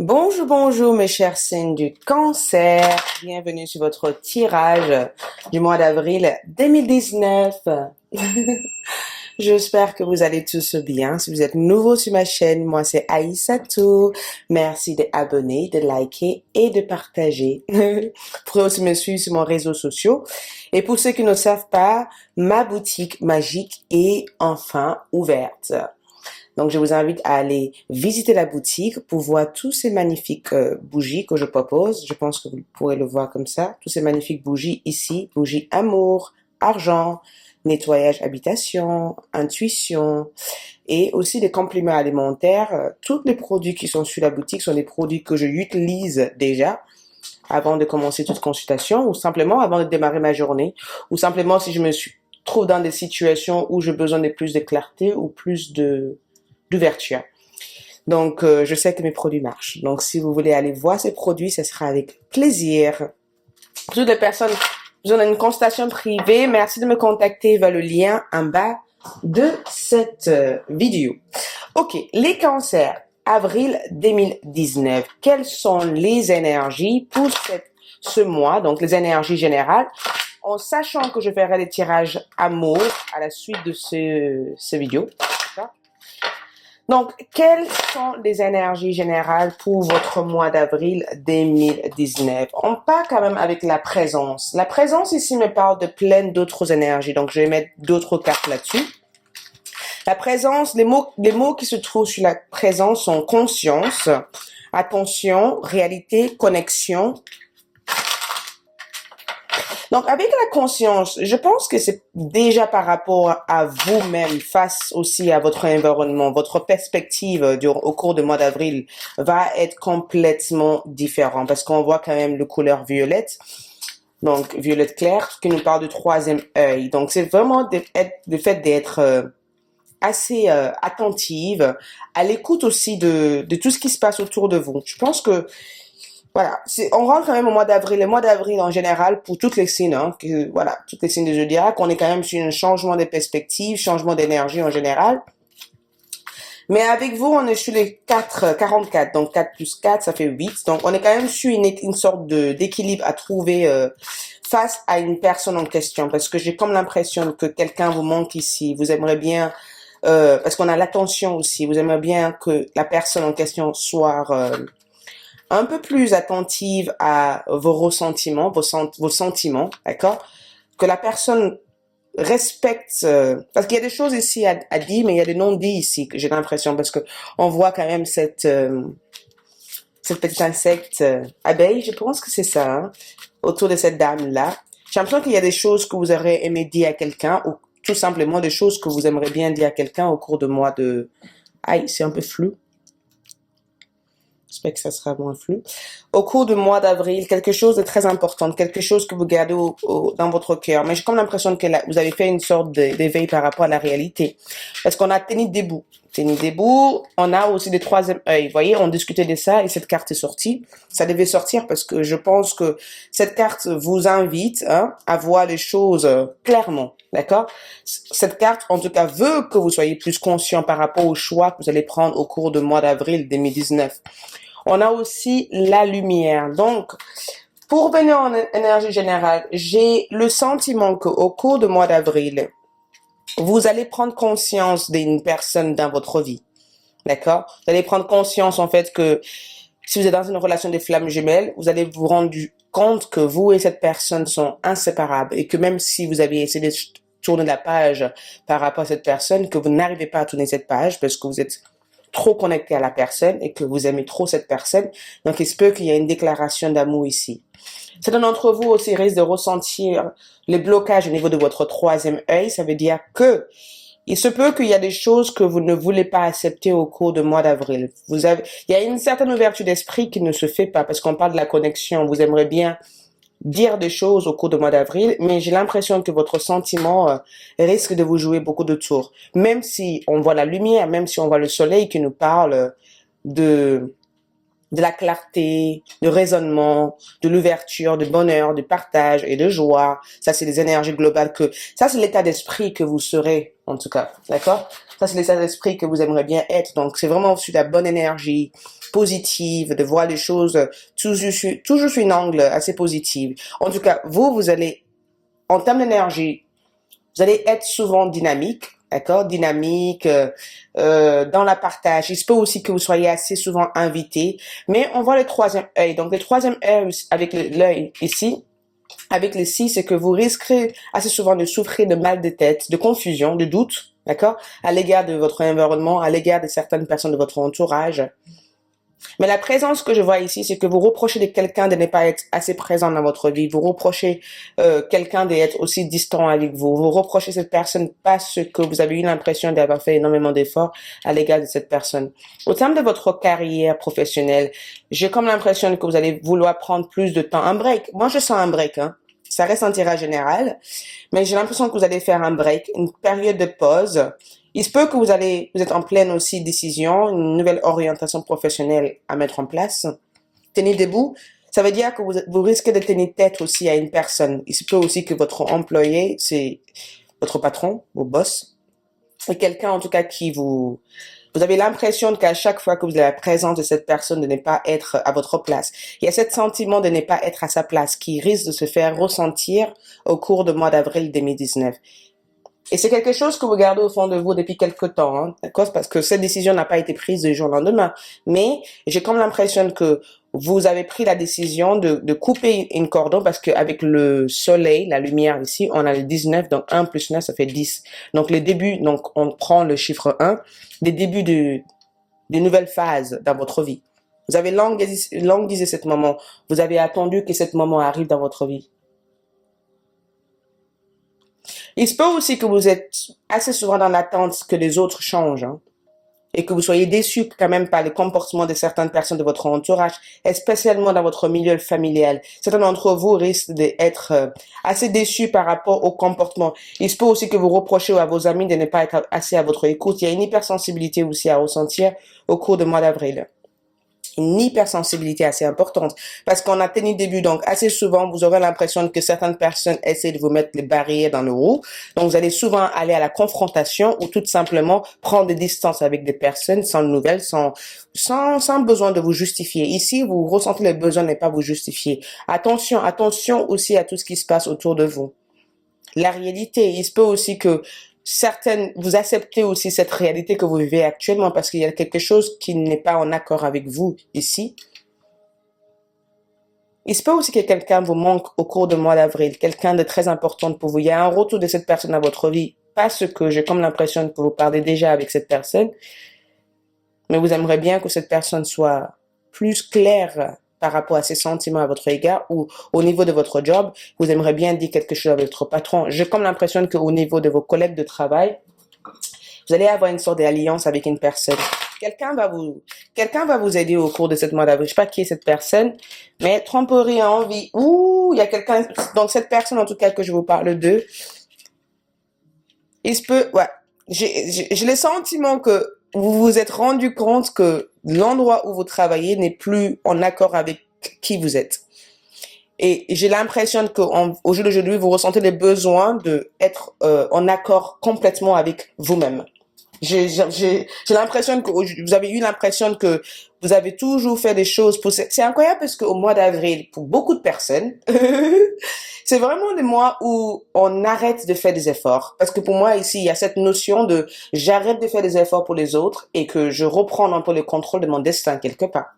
Bonjour, bonjour mes chers signes du cancer. Bienvenue sur votre tirage du mois d'avril 2019. J'espère que vous allez tous bien. Si vous êtes nouveau sur ma chaîne, moi c'est Aïssatou. Merci d'abonner, de liker et de partager. Vous pouvez aussi me suivre sur mes réseaux sociaux. Et pour ceux qui ne savent pas, ma boutique magique est enfin ouverte. Donc, je vous invite à aller visiter la boutique pour voir tous ces magnifiques bougies que je propose. Je pense que vous pourrez le voir comme ça. Tous ces magnifiques bougies ici. Bougies amour, argent, nettoyage habitation, intuition et aussi des compléments alimentaires. Tous les produits qui sont sur la boutique sont des produits que je utilise déjà avant de commencer toute consultation ou simplement avant de démarrer ma journée ou simplement si je me trouve dans des situations où j'ai besoin de plus de clarté ou plus d'ouverture. Donc, je sais que mes produits marchent. Donc, si vous voulez aller voir ces produits, ce sera avec plaisir. Pour toutes les personnes, vous avez une consultation privée, merci de me contacter vers le lien en bas de cette vidéo. Ok, les cancers, avril 2019. Quelles sont les énergies pour ce mois, donc les énergies générales, en sachant que je ferai des tirages amour à la suite de ce vidéo. Donc, quelles sont les énergies générales pour votre mois d'avril 2019? On part quand même avec la présence. La présence ici me parle de plein d'autres énergies. Donc, je vais mettre d'autres cartes là-dessus. La présence, les mots qui se trouvent sur la présence sont conscience, attention, réalité, connexion. Donc, avec la conscience, je pense que c'est déjà par rapport à vous-même, face aussi à votre environnement, votre perspective au cours du mois d'avril va être complètement différente parce qu'on voit quand même le couleur violette. Donc, violette claire, qui nous parle du troisième œil. Donc, c'est vraiment le fait d'être assez attentive, à l'écoute aussi de tout ce qui se passe autour de vous. Je pense que voilà, on rentre quand même au mois d'avril. Le mois d'avril en général pour toutes les signes, voilà, toutes les signes de zodiaque, on est quand même sur un changement de perspective, changement d'énergie en général. Mais avec vous, on est sur les 44. Donc 4 plus 4, ça fait 8. Donc on est quand même sur une sorte d'équilibre à trouver face à une personne en question. Parce que j'ai comme l'impression que quelqu'un vous manque ici. Vous aimeriez bien, parce qu'on a l'attention aussi, vous aimeriez bien que la personne en question soit un peu plus attentive à vos ressentiments, vos sentiments, d'accord? Que la personne respecte, parce qu'il y a des choses ici à dire, mais il y a des non-dits ici, que j'ai l'impression, parce que on voit quand même cette petite insecte abeille, je pense que c'est ça, hein, autour de cette dame-là. J'ai l'impression qu'il y a des choses que vous aurez aimé dire à quelqu'un, ou tout simplement des choses que vous aimeriez bien dire à quelqu'un au cours de mois de... Aïe, c'est un peu flou. J'espère que ça sera moins flou. Au cours du mois d'avril, quelque chose de très important, quelque chose que vous gardez dans votre cœur. Mais j'ai comme l'impression que vous avez fait une sorte d'éveil par rapport à la réalité. Parce qu'on a Tennis debout. Tennis debout, on a aussi des troisième œil. Vous voyez, on discutait de ça et cette carte est sortie. Ça devait sortir parce que je pense que cette carte vous invite à voir les choses clairement. D'accord? Cette carte, en tout cas, veut que vous soyez plus conscient par rapport aux choix que vous allez prendre au cours du mois d'avril 2019. On a aussi la lumière. Donc, pour venir en énergie générale, j'ai le sentiment qu'au cours du mois d'avril, vous allez prendre conscience d'une personne dans votre vie. D'accord? Vous allez prendre conscience, en fait, que si vous êtes dans une relation de flammes jumelles, vous allez vous rendre compte que vous et cette personne sont inséparables et que même si vous avez essayé de tourner la page par rapport à cette personne, que vous n'arrivez pas à tourner cette page parce que vous êtes trop connecté à la personne et que vous aimez trop cette personne. Donc, il se peut qu'il y ait une déclaration d'amour ici. Certains d'entre vous aussi risquent de ressentir les blocages au niveau de votre troisième œil. Ça veut dire que il se peut qu'il y a des choses que vous ne voulez pas accepter au cours du mois d'avril. Il y a une certaine ouverture d'esprit qui ne se fait pas parce qu'on parle de la connexion. Vous aimeriez bien dire des choses au cours du mois d'avril, mais j'ai l'impression que votre sentiment risque de vous jouer beaucoup de tours. Même si on voit la lumière, même si on voit le soleil qui nous parle de la clarté, de raisonnement, de l'ouverture, de bonheur, de partage et de joie. Ça, c'est les énergies globales ça, c'est l'état d'esprit que vous serez, en tout cas. D'accord? Ça, c'est l'état d'esprit que vous aimeriez bien être. Donc, c'est vraiment sur la bonne énergie positive, de voir les choses toujours sur une angle assez positive. En tout cas, vous allez, en termes d'énergie, vous allez être souvent dynamique, d'accord? Dynamique, dans la partage. Il se peut aussi que vous soyez assez souvent invité. Mais on voit le troisième œil. Donc, le troisième œil avec l'œil ici, avec les 6, c'est que vous risquerez assez souvent de souffrir de mal de tête, de confusion, de doute, d'accord? À l'égard de votre environnement, à l'égard de certaines personnes de votre entourage. Mais la présence que je vois ici, c'est que vous reprochez de quelqu'un de ne pas être assez présent dans votre vie. Vous reprochez quelqu'un d'être aussi distant avec vous. Vous reprochez cette personne parce que vous avez eu l'impression d'avoir fait énormément d'efforts à l'égard de cette personne. Au terme de votre carrière professionnelle, j'ai comme l'impression que vous allez vouloir prendre plus de temps. Un break. Moi, je sens un break, hein. Ça reste un tirage général, mais j'ai l'impression que vous allez faire un break, une période de pause. Il se peut que vous êtes en pleine aussi décision, une nouvelle orientation professionnelle à mettre en place. Tenez debout, ça veut dire que vous risquez de tenir tête aussi à une personne. Il se peut aussi que votre employé, c'est votre patron, vos boss, et quelqu'un en tout cas qui vous avez l'impression qu'à chaque fois que vous avez la présence de cette personne, de ne pas être à votre place. Il y a ce sentiment de ne pas être à sa place qui risque de se faire ressentir au cours du mois d'avril 2019. Et c'est quelque chose que vous gardez au fond de vous depuis quelque temps, hein, d'accord? Parce que cette décision n'a pas été prise du jour au lendemain. Mais j'ai comme l'impression que vous avez pris la décision de couper une cordon parce qu'avec le soleil, la lumière ici, on a le 19, donc 1 plus 9, ça fait 10. Donc les débuts, donc on prend le chiffre 1, les débuts des nouvelles phases dans votre vie. Vous avez longue désiré ce moment. Vous avez attendu que ce moment arrive dans votre vie. Il se peut aussi que vous êtes assez souvent dans l'attente que les autres changent, hein, et que vous soyez déçus quand même par le comportement de certaines personnes de votre entourage, et spécialement dans votre milieu familial. Certains d'entre vous risquent d'être assez déçus par rapport au comportement. Il se peut aussi que vous reprochez à vos amis de ne pas être assez à votre écoute. Il y a une hypersensibilité aussi à ressentir au cours du mois d'avril. Une hypersensibilité assez importante parce qu'on a tenu début, donc assez souvent vous aurez l'impression que certaines personnes essaient de vous mettre les barrières dans le roue, donc vous allez souvent aller à la confrontation ou tout simplement prendre des distances avec des personnes sans nouvelles, sans besoin de vous justifier. Ici vous ressentez le besoin de ne pas vous justifier. Attention aussi à tout ce qui se passe autour de vous. La réalité, il se peut aussi que vous acceptez aussi cette réalité que vous vivez actuellement parce qu'il y a quelque chose qui n'est pas en accord avec vous ici. Il se peut aussi que quelqu'un vous manque au cours du mois d'avril, quelqu'un de très important pour vous. Il y a un retour de cette personne dans votre vie parce que j'ai comme l'impression que vous parlez déjà avec cette personne, mais vous aimeriez bien que cette personne soit plus claire par rapport à ses sentiments à votre égard ou au niveau de votre job, vous aimeriez bien dire quelque chose à votre patron. J'ai comme l'impression qu'au niveau de vos collègues de travail, vous allez avoir une sorte d'alliance avec une personne. Quelqu'un va vous aider au cours de ce mois d'avril. Je sais pas qui est cette personne, mais tromperie en envie. Ouh, il y a quelqu'un, donc cette personne en tout cas que je vous parle d'eux, il se peut, ouais, j'ai le sentiment que vous vous êtes rendu compte que l'endroit où vous travaillez n'est plus en accord avec qui vous êtes. Et j'ai l'impression qu'au jour d'aujourd'hui, vous ressentez le besoin d'être en accord complètement avec vous-même. J'ai l'impression que vous avez eu l'impression que vous avez toujours fait des choses c'est incroyable parce qu'au mois d'avril, pour beaucoup de personnes, c'est vraiment le mois où on arrête de faire des efforts. Parce que pour moi, ici, il y a cette notion de j'arrête de faire des efforts pour les autres et que je reprends un peu le contrôle de mon destin quelque part.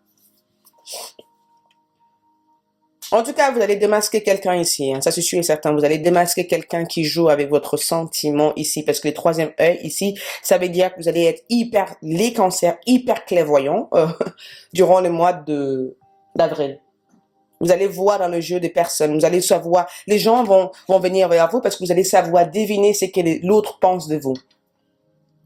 En tout cas, vous allez démasquer quelqu'un ici, hein, ça c'est sûr et certain. Vous allez démasquer quelqu'un qui joue avec votre sentiment ici, parce que le troisième œil ici, ça veut dire que vous allez être les cancers, hyper clairvoyants durant le mois d'avril. Vous allez voir dans le jeu des personnes, vous allez savoir, les gens vont venir vers vous parce que vous allez savoir deviner ce que l'autre pense de vous.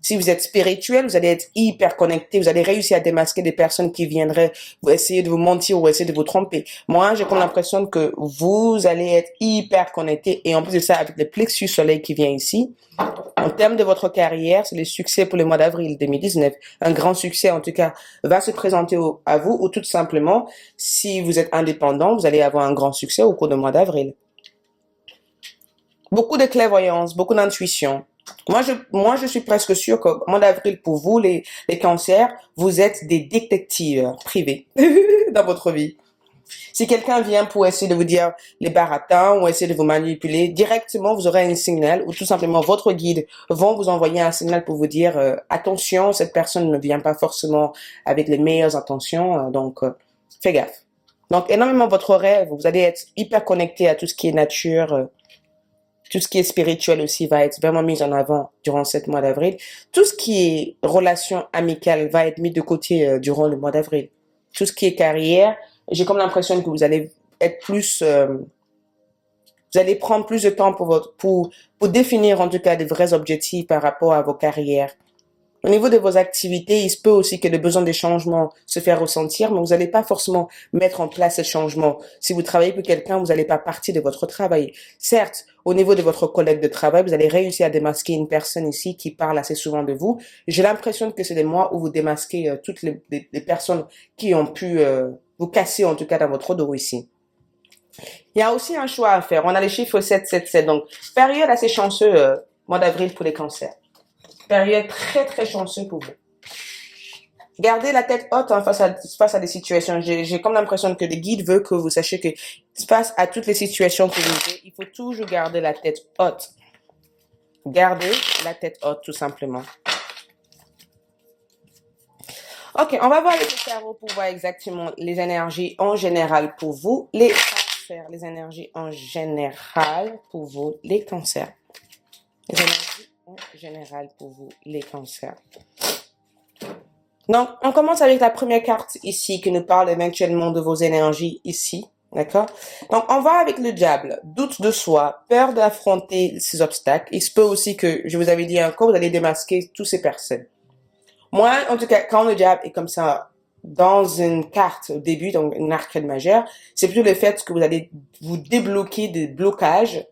Si vous êtes spirituel, vous allez être hyper connecté, vous allez réussir à démasquer des personnes qui viendraient essayer de vous mentir ou essayer de vous tromper. Moi, j'ai comme l'impression que vous allez être hyper connecté et en plus de ça, avec le plexus soleil qui vient ici, en termes de votre carrière, c'est le succès pour le mois d'avril 2019. Un grand succès, en tout cas, va se présenter à vous ou tout simplement, si vous êtes indépendant, vous allez avoir un grand succès au cours du mois d'avril. Beaucoup de clairvoyance, beaucoup d'intuition. Moi, je suis presque sûre qu'au mois d'avril, pour vous, les cancers, vous êtes des détectives privés dans votre vie. Si quelqu'un vient pour essayer de vous dire les baratins ou essayer de vous manipuler, directement, vous aurez un signal ou tout simplement votre guide vont vous envoyer un signal pour vous dire attention, cette personne ne vient pas forcément avec les meilleures intentions, donc fais gaffe. Donc, énormément votre rêve, vous allez être hyper connecté à tout ce qui est nature, tout ce qui est spirituel aussi va être vraiment mis en avant durant ce mois d'avril. Tout ce qui est relation amicale va être mis de côté durant le mois d'avril. Tout ce qui est carrière, j'ai comme l'impression que vous allez être plus, vous allez prendre plus de temps pour définir en tout cas des vrais objectifs par rapport à vos carrières. Au niveau de vos activités, il se peut aussi que le besoin de changement se fait ressentir, mais vous n'allez pas forcément mettre en place ce changement. Si vous travaillez pour quelqu'un, vous n'allez pas partir de votre travail. Certes, au niveau de votre collègue de travail, vous allez réussir à démasquer une personne ici qui parle assez souvent de vous. J'ai l'impression que c'est des mois où vous démasquez toutes les personnes qui ont pu vous casser en tout cas dans votre dos ici. Il y a aussi un choix à faire. On a les chiffres 777, donc période assez chanceuse, mois d'avril pour les cancers. Période très très chanceuse pour vous. Gardez la tête haute face à des situations. J'ai comme l'impression que le guide veut que vous sachiez que face à toutes les situations que vous vivez, il faut toujours garder la tête haute. Gardez la tête haute tout simplement. Ok, on va voir avec le tarot pour voir exactement les énergies en général pour vous, les cancers. Les énergies en général pour vous, les cancers. Les énergies en général pour vous, les cancers. Donc, on commence avec la première carte ici qui nous parle éventuellement de vos énergies ici. D'accord? Donc, on va avec le diable. Doute de soi, peur d'affronter ces obstacles. Il se peut aussi que, je vous avais dit encore, vous allez démasquer toutes ces personnes. Moi, en tout cas, quand le diable est comme ça, dans une carte au début, donc une arcade majeure, c'est plutôt le fait que vous allez vous débloquer des blocages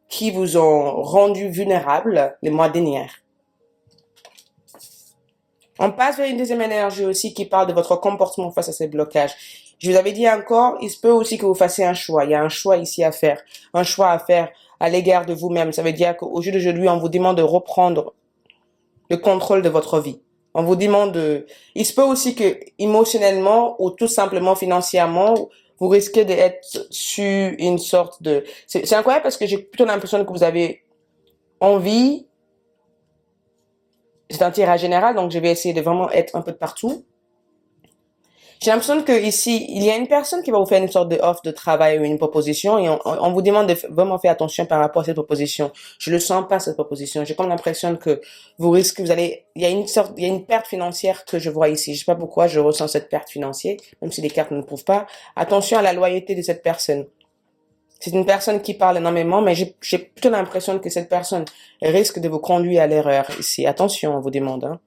qui vous ont rendu vulnérable les mois derniers. On passe vers une deuxième énergie aussi qui parle de votre comportement face à ces blocages. Je vous avais dit encore, il se peut aussi que vous fassiez un choix. Il y a un choix ici à faire. Un choix à faire à l'égard de vous-même. Ça veut dire qu'au jour d'aujourd'hui, on vous demande de reprendre le contrôle de votre vie. On vous demande de... Il se peut aussi que émotionnellement ou tout simplement financièrement, vous risquez d'être sur une sorte de... C'est incroyable parce que j'ai plutôt l'impression que vous avez envie... C'est un tirage général, donc je vais essayer de vraiment être un peu de partout. J'ai l'impression que ici, il y a une personne qui va vous faire une sorte de offre de travail ou une proposition et on vous demande de vraiment faire attention par rapport à cette proposition. Je le sens pas, cette proposition. J'ai comme l'impression que vous risquez, il y a une perte financière que je vois ici. Je sais pas pourquoi je ressens cette perte financière, même si les cartes ne le prouvent pas. Attention à la loyauté de cette personne. C'est une personne qui parle énormément, mais j'ai plutôt l'impression que cette personne risque de vous conduire à l'erreur ici. Attention, on vous demande. Hein.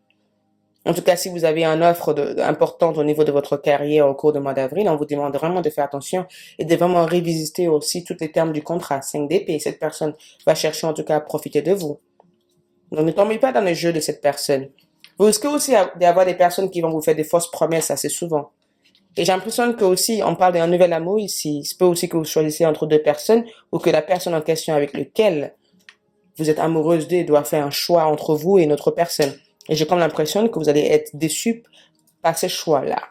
En tout cas, si vous avez une offre importante au niveau de votre carrière au cours du mois d'avril, on vous demande vraiment de faire attention et de vraiment révisiter aussi tous les termes du contrat. 5 d'épée, cette personne va chercher en tout cas à profiter de vous. Donc ne tombez pas dans le jeu de cette personne. Vous risquez aussi d'avoir des personnes qui vont vous faire des fausses promesses assez souvent. Et j'ai l'impression que aussi, on parle d'un nouvel amour ici. Il se peut aussi que vous choisissez entre deux personnes ou que la personne en question avec laquelle vous êtes amoureuse d'elle doit faire un choix entre vous et une autre personne. Et j'ai comme l'impression que vous allez être déçus par ces choix-là.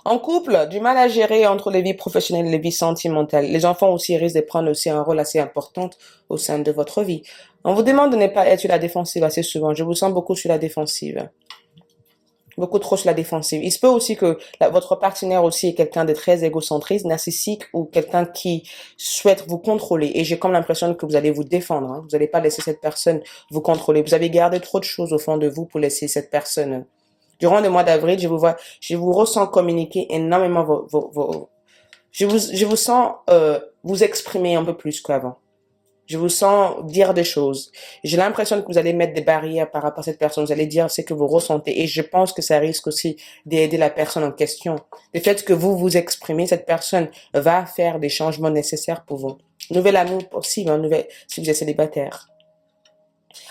En couple, du mal à gérer entre les vies professionnelles et les vies sentimentales. Les enfants aussi risquent de prendre aussi un rôle assez important au sein de votre vie. On vous demande de ne pas être sur la défensive assez souvent. Je vous sens beaucoup sur la défensive. Beaucoup trop sur la défensive. Il se peut aussi que votre partenaire aussi est quelqu'un de très égocentrique, narcissique ou quelqu'un qui souhaite vous contrôler. Et j'ai comme l'impression que vous allez vous défendre. Hein. Vous n'allez pas laisser cette personne vous contrôler. Vous avez gardé trop de choses au fond de vous pour laisser cette personne. Durant le mois d'avril, je vous ressens communiquer énormément je vous sens vous exprimer un peu plus qu'avant. Je vous sens dire des choses. J'ai l'impression que vous allez mettre des barrières par rapport à cette personne. Vous allez dire ce que vous ressentez. Et je pense que ça risque aussi d'aider la personne en question. Le fait que vous vous exprimez, cette personne va faire des changements nécessaires pour vous. Nouvel amour possible, si vous êtes célibataire.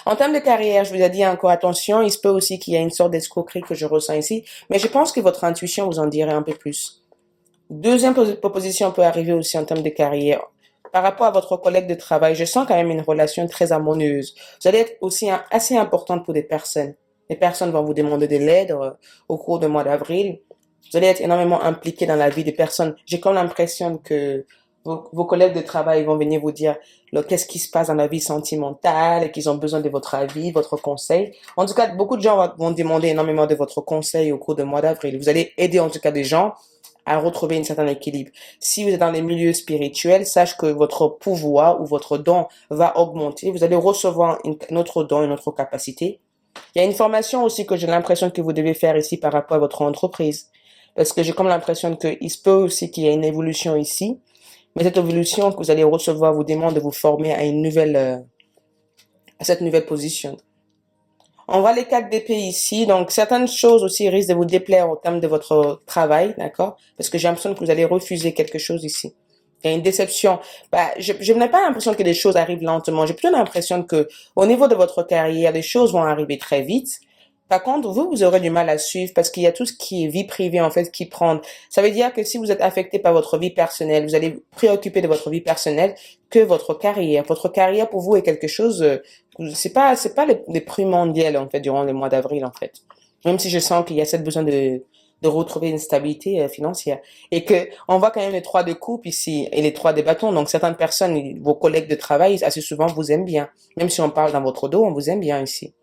En termes de carrière, je vous ai dit encore attention. Il se peut aussi qu'il y ait une sorte d'escroquerie que je ressens ici. Mais je pense que votre intuition vous en dirait un peu plus. Deuxième proposition peut arriver aussi en termes de carrière. par rapport à votre collègue de travail, je sens quand même une relation très harmonieuse. Vous allez être aussi assez importante pour des personnes. Les personnes vont vous demander de l'aide au cours du mois d'avril. Vous allez être énormément impliqué dans la vie des personnes. J'ai comme l'impression que vos collègues de travail vont venir vous dire qu'est-ce qui se passe dans la vie sentimentale et qu'ils ont besoin de votre avis, votre conseil. En tout cas, beaucoup de gens vont demander énormément de votre conseil au cours du mois d'avril. Vous allez aider en tout cas des gens à retrouver un certain équilibre. Si vous êtes dans les milieux spirituels, sache que votre pouvoir ou votre don va augmenter. Vous allez recevoir un autre don, une autre capacité. Il y a une formation aussi que j'ai l'impression que vous devez faire ici par rapport à votre entreprise. Parce que j'ai comme l'impression qu'il se peut aussi qu'il y ait une évolution ici. Mais cette évolution que vous allez recevoir vous demande de vous former à à cette nouvelle position. On voit les 4 d'épée ici. Donc, certaines choses aussi risquent de vous déplaire au terme de votre travail, d'accord? Parce que j'ai l'impression que vous allez refuser quelque chose ici. Il y a une déception. Je n'ai pas l'impression que des choses arrivent lentement. J'ai plutôt l'impression que, au niveau de votre carrière, les choses vont arriver très vite. Par contre, vous aurez du mal à suivre parce qu'il y a tout ce qui est vie privée, en fait, qui prend. Ça veut dire que si vous êtes affecté par votre vie personnelle, vous allez vous préoccuper de votre vie personnelle que votre carrière. Votre carrière, pour vous, est quelque chose, c'est pas les primordial, en fait, durant les mois d'avril, en fait. Même si je sens qu'il y a cette besoin de retrouver une stabilité financière. Et que, on voit quand même les 3 de coupe ici et les 3 de bâton. Donc, certaines personnes, vos collègues de travail, assez souvent, vous aiment bien. Même si on parle dans votre dos, on vous aime bien ici.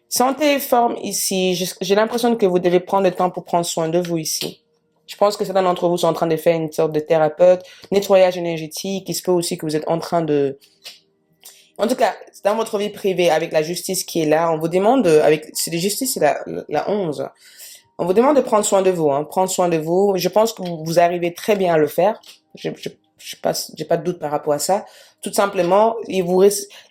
Santé et forme ici. J'ai l'impression que vous devez prendre le temps pour prendre soin de vous ici. Je pense que certains d'entre vous sont en train de faire une sorte de thérapeute, nettoyage énergétique. Il se peut aussi que vous êtes en train de... En tout cas, dans votre vie privée, avec la justice qui est là, on vous demande, c'est la justice, c'est la 11. On vous demande de prendre soin de vous, hein, prendre soin de vous. Je pense que vous arrivez très bien à le faire. J'ai pas de doute par rapport à ça. Tout simplement,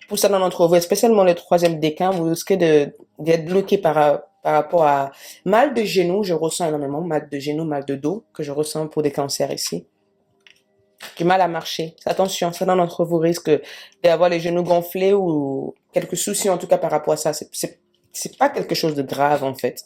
pour certains d'entre vous, spécialement le 3e décan, vous risquez d'être bloqué par rapport à mal de genoux. Je ressens énormément mal de genoux, mal de dos que je ressens pour des cancers ici. Du mal à marcher. Attention, certains d'entre vous risquent d'avoir les genoux gonflés ou quelques soucis en tout cas par rapport à ça. C'est pas quelque chose de grave en fait.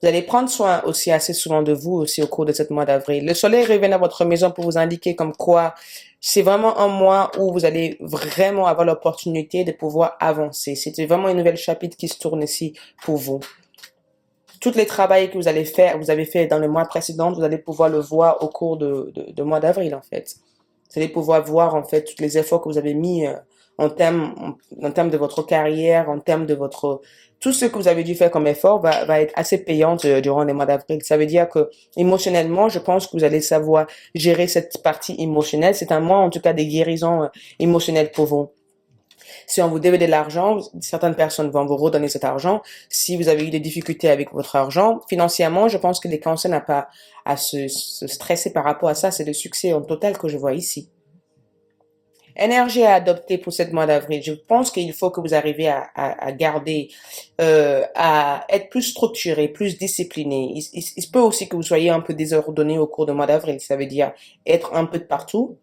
Vous allez prendre soin aussi assez souvent de vous aussi au cours de ce mois d'avril. Le soleil revient à votre maison pour vous indiquer comme quoi c'est vraiment un mois où vous allez vraiment avoir l'opportunité de pouvoir avancer. C'est vraiment un nouvel chapitre qui se tourne ici pour vous. Tous les travaux que vous avez fait dans le mois précédent, vous allez pouvoir le voir au cours de mois d'avril en fait. Vous allez pouvoir voir en fait tous les efforts que vous avez mis en termes de votre carrière, en termes de votre tout ce que vous avez dû faire comme effort va être assez payant durant les mois d'avril. Ça veut dire que émotionnellement, je pense que vous allez savoir gérer cette partie émotionnelle. C'est un mois en tout cas de guérison émotionnelle pour vous. Si on vous devait de l'argent, certaines personnes vont vous redonner cet argent. Si vous avez eu des difficultés avec votre argent, financièrement, je pense que les cancers n'ont pas à se stresser par rapport à ça. C'est le succès en total que je vois ici. Énergie à adopter pour ce mois d'avril. Je pense qu'il faut que vous arriviez à garder, à être plus structuré, plus discipliné. Il se peut aussi que vous soyez un peu désordonné au cours du mois d'avril. Ça veut dire être un peu de partout.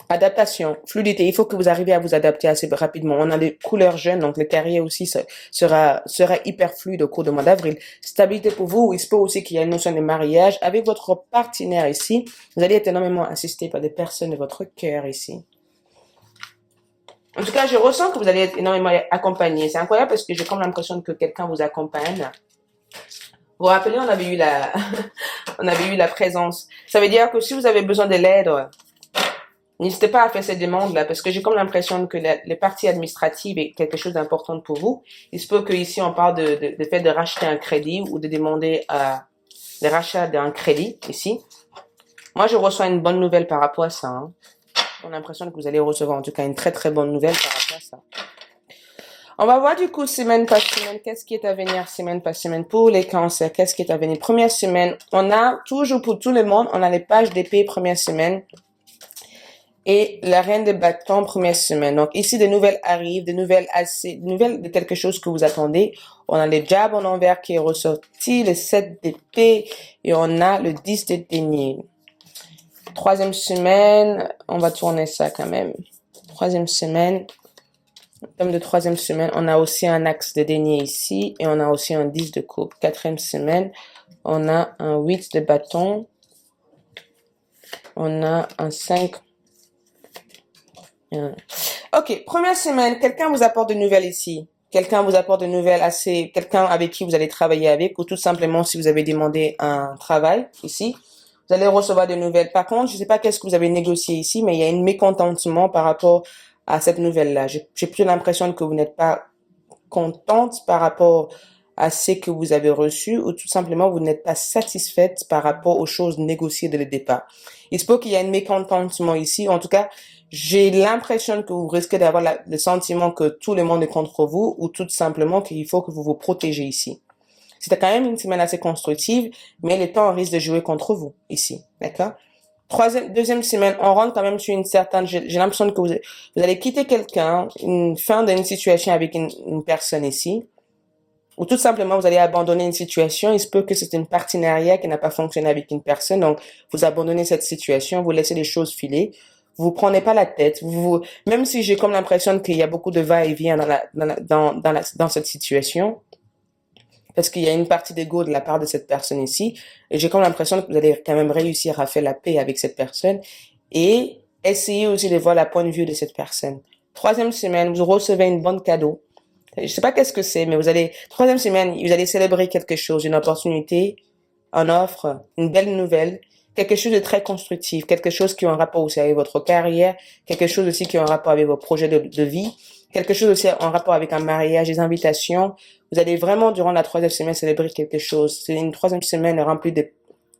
Adaptation, fluidité. Il faut que vous arriviez à vous adapter assez rapidement. On a des couleurs jeunes, donc le carrière aussi sera hyper fluide au cours du mois d'avril. Stabilité pour vous. Il se peut aussi qu'il y ait une notion de mariage avec votre partenaire ici. Vous allez être énormément assisté par des personnes de votre cœur ici. En tout cas, je ressens que vous allez être énormément accompagné. C'est incroyable parce que j'ai comme l'impression que quelqu'un vous accompagne. Vous vous rappelez, on avait eu on avait eu la présence. Ça veut dire que si vous avez besoin de l'aide, n'hésitez pas à faire ces demandes-là, parce que j'ai comme l'impression que les parties administratives est quelque chose d'important pour vous. Il se peut qu'ici, on parle de fait de racheter un crédit ou de demander le rachat d'un crédit, ici. Moi, je reçois une bonne nouvelle par rapport à ça. Hein. J'ai l'impression que vous allez recevoir en tout cas une très très bonne nouvelle par rapport à ça. On va voir du coup semaine par semaine, qu'est-ce qui est à venir semaine par semaine pour les cancers, qu'est-ce qui est à venir. Première semaine, on a toujours pour tout le monde, on a les pages d'épée première semaine. Et la reine de bâton, première semaine. Donc, ici, des nouvelles arrivent, des nouvelles de quelque chose que vous attendez. On a le diable en envers qui est ressorti, le 7 d'épée, et on a le 10 de denier. Troisième semaine, on va tourner ça quand même. Troisième semaine, en termes de troisième semaine, on a aussi un axe de denier ici, et on a aussi un 10 de coupe. Quatrième semaine, On a un 8 de bâton. On a un 5. Ok, première semaine, quelqu'un vous apporte de nouvelles ici. Quelqu'un vous apporte de nouvelles quelqu'un avec qui vous allez travailler avec, ou tout simplement si vous avez demandé un travail ici, vous allez recevoir des nouvelles. Par contre, je ne sais pas qu'est-ce que vous avez négocié ici, mais il y a un mécontentement par rapport à cette nouvelle-là. J'ai plutôt l'impression que vous n'êtes pas contente par rapport à ce que vous avez reçu, ou tout simplement vous n'êtes pas satisfaite par rapport aux choses négociées dès le départ. Il se peut qu'il y ait un mécontentement ici. En tout cas, j'ai l'impression que vous risquez d'avoir le sentiment que tout le monde est contre vous, ou tout simplement qu'il faut que vous vous protégez ici. C'était quand même une semaine assez constructive, mais le temps risque de jouer contre vous ici. D'accord? Deuxième semaine, on rentre quand même sur une certaine, j'ai l'impression que vous allez quitter quelqu'un, une fin d'une situation avec une personne ici, ou tout simplement vous allez abandonner une situation. Il se peut que c'est une partenariat qui n'a pas fonctionné avec une personne, donc vous abandonnez cette situation, vous laissez les choses filer, vous prenez pas la tête, même si j'ai comme l'impression qu'il y a beaucoup de va-et-vient dans cette situation, parce qu'il y a une partie d'ego de la part de cette personne ici, et j'ai comme l'impression que vous allez quand même réussir à faire la paix avec cette personne, et essayer aussi de voir la point de vue de cette personne. Troisième semaine, vous recevez une bonne cadeau. Je sais pas qu'est-ce que c'est, mais troisième semaine, vous allez célébrer quelque chose, une opportunité, une offre, une belle nouvelle, quelque chose de très constructif, quelque chose qui a un rapport aussi avec votre carrière, quelque chose aussi qui a un rapport avec vos projets de vie, quelque chose aussi en rapport avec un mariage, des invitations. Vous allez vraiment, durant la troisième semaine, célébrer quelque chose. C'est une troisième semaine remplie de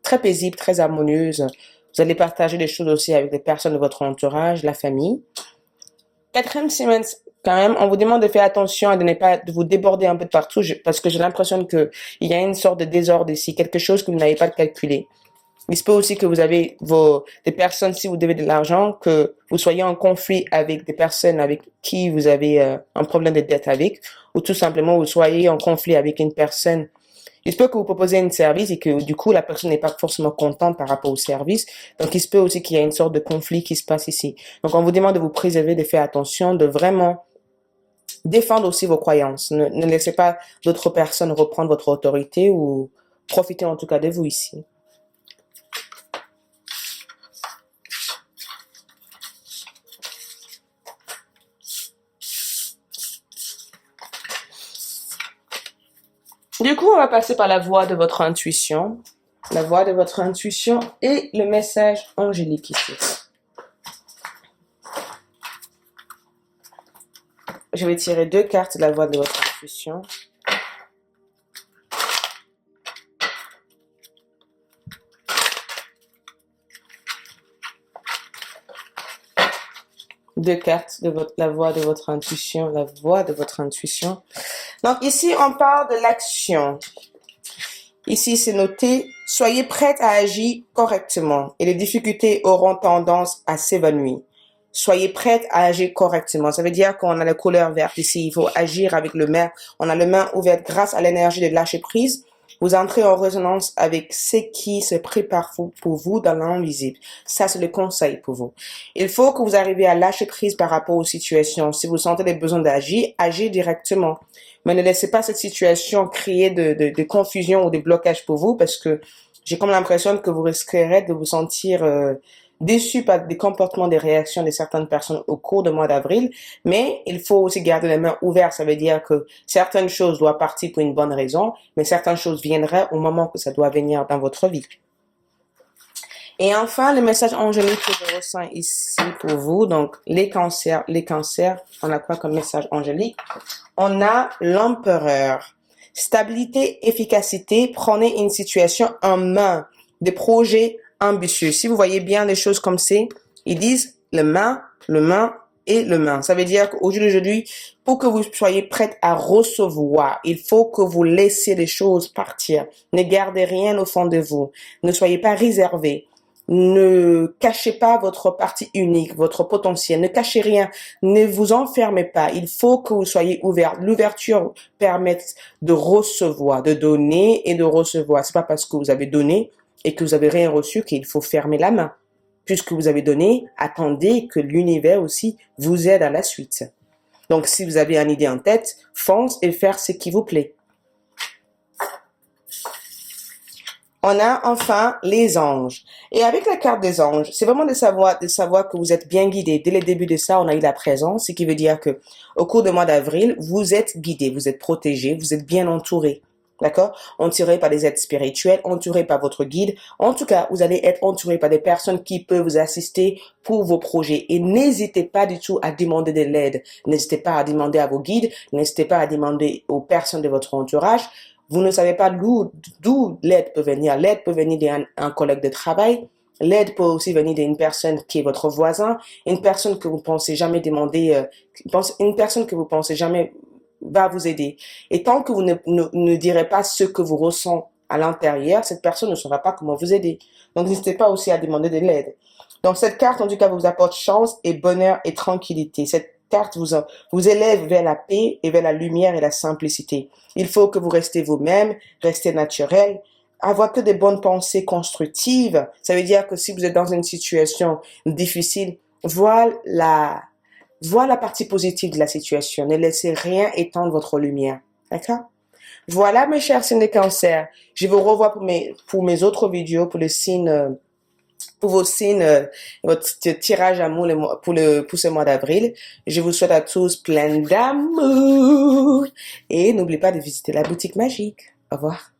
très paisible, très harmonieuse. Vous allez partager des choses aussi avec les personnes de votre entourage, la famille. Quatrième semaine, quand même, on vous demande de faire attention et de ne pas de vous déborder un peu de partout, parce que j'ai l'impression que il y a une sorte de désordre ici, quelque chose que vous n'avez pas calculé. Il se peut aussi que vous avez des personnes, si vous devez de l'argent, que vous soyez en conflit avec des personnes avec qui vous avez un problème de dette avec, ou tout simplement vous soyez en conflit avec une personne. Il se peut que vous proposez un service et que du coup la personne n'est pas forcément contente par rapport au service. Donc il se peut aussi qu'il y ait une sorte de conflit qui se passe ici. Donc on vous demande de vous préserver, de faire attention, de vraiment défendre aussi vos croyances. Ne laissez pas d'autres personnes reprendre votre autorité ou profiter en tout cas de vous ici. Du coup, on va passer par la voix de votre intuition. La voix de votre intuition et le message angélique ici. Je vais tirer 2 cartes de la voix de votre intuition. Deux cartes de la voix de votre intuition, la voix de votre intuition. Donc ici, on parle de l'action. Ici, c'est noté, soyez prête à agir correctement et les difficultés auront tendance à s'évanouir. Soyez prête à agir correctement. Ça veut dire qu'on a la couleur verte ici. Il faut agir avec le main. On a le main ouverte grâce à l'énergie de lâcher prise. Vous entrez en résonance avec ce qui se prépare pour vous dans l'invisible. Ça, c'est le conseil pour vous. Il faut que vous arriviez à lâcher prise par rapport aux situations. Si vous sentez le besoin d'agir, agez directement. Mais ne laissez pas cette situation créer de confusion ou de blocage pour vous, parce que j'ai comme l'impression que vous risquerez de vous sentir déçu par des comportements, des réactions de certaines personnes au cours du mois d'avril. Mais il faut aussi garder les mains ouvertes. Ça veut dire que certaines choses doivent partir pour une bonne raison, mais certaines choses viendraient au moment que ça doit venir dans votre vie. Et enfin, le message angélique que je ressens ici pour vous, donc les cancers, on a quoi comme message angélique? On a l'empereur. Stabilité, efficacité, prenez une situation en main, des projets ambitieux. Si vous voyez bien les choses comme c'est, ils disent le main et le main. Ça veut dire qu'aujourd'hui, pour que vous soyez prête à recevoir, il faut que vous laissiez les choses partir. Ne gardez rien au fond de vous. Ne soyez pas réservé. Ne cachez pas votre partie unique, votre potentiel. Ne cachez rien. Ne vous enfermez pas. Il faut que vous soyez ouvert. L'ouverture permet de recevoir, de donner et de recevoir. C'est pas parce que vous avez donné et que vous avez rien reçu qu'il faut fermer la main. Puisque vous avez donné, attendez que l'univers aussi vous aide à la suite. Donc, si vous avez une idée en tête, fonce et faire ce qui vous plaît. On a enfin les anges. Et avec la carte des anges, c'est vraiment de savoir que vous êtes bien guidé. Dès le début de ça, on a eu la présence, ce qui veut dire que au cours du mois d'avril, vous êtes guidé, vous êtes protégé, vous êtes bien entouré. D'accord? Entouré par des êtres spirituels, entouré par votre guide. En tout cas, vous allez être entouré par des personnes qui peuvent vous assister pour vos projets. Et n'hésitez pas du tout à demander de l'aide. N'hésitez pas à demander à vos guides. N'hésitez pas à demander aux personnes de votre entourage. Vous ne savez pas d'où l'aide peut venir. L'aide peut venir d'un collègue de travail. L'aide peut aussi venir d'une personne qui est votre voisin, une personne que vous pensez jamais demander, une personne que vous pensez jamais va vous aider. Et tant que vous ne direz pas ce que vous ressentez à l'intérieur, cette personne ne saura pas comment vous aider. Donc, n'hésitez pas aussi à demander de l'aide. Donc, cette carte, en tout cas, vous apporte chance et bonheur et tranquillité. Cette carte vous élève vers la paix et vers la lumière et la simplicité. Il faut que vous restez vous-même, restez naturel, avoir que des bonnes pensées constructives. Ça veut dire que si vous êtes dans une situation difficile, vois la partie positive de la situation. Ne laissez rien éteindre votre lumière. D'accord? Voilà, mes chers signes de cancer. Je vous revois pour mes autres vidéos, pour le signe, pour vos signes, votre tirage amour pour ce mois d'avril. Je vous souhaite à tous plein d'amour. Et n'oubliez pas de visiter la boutique magique. Au revoir.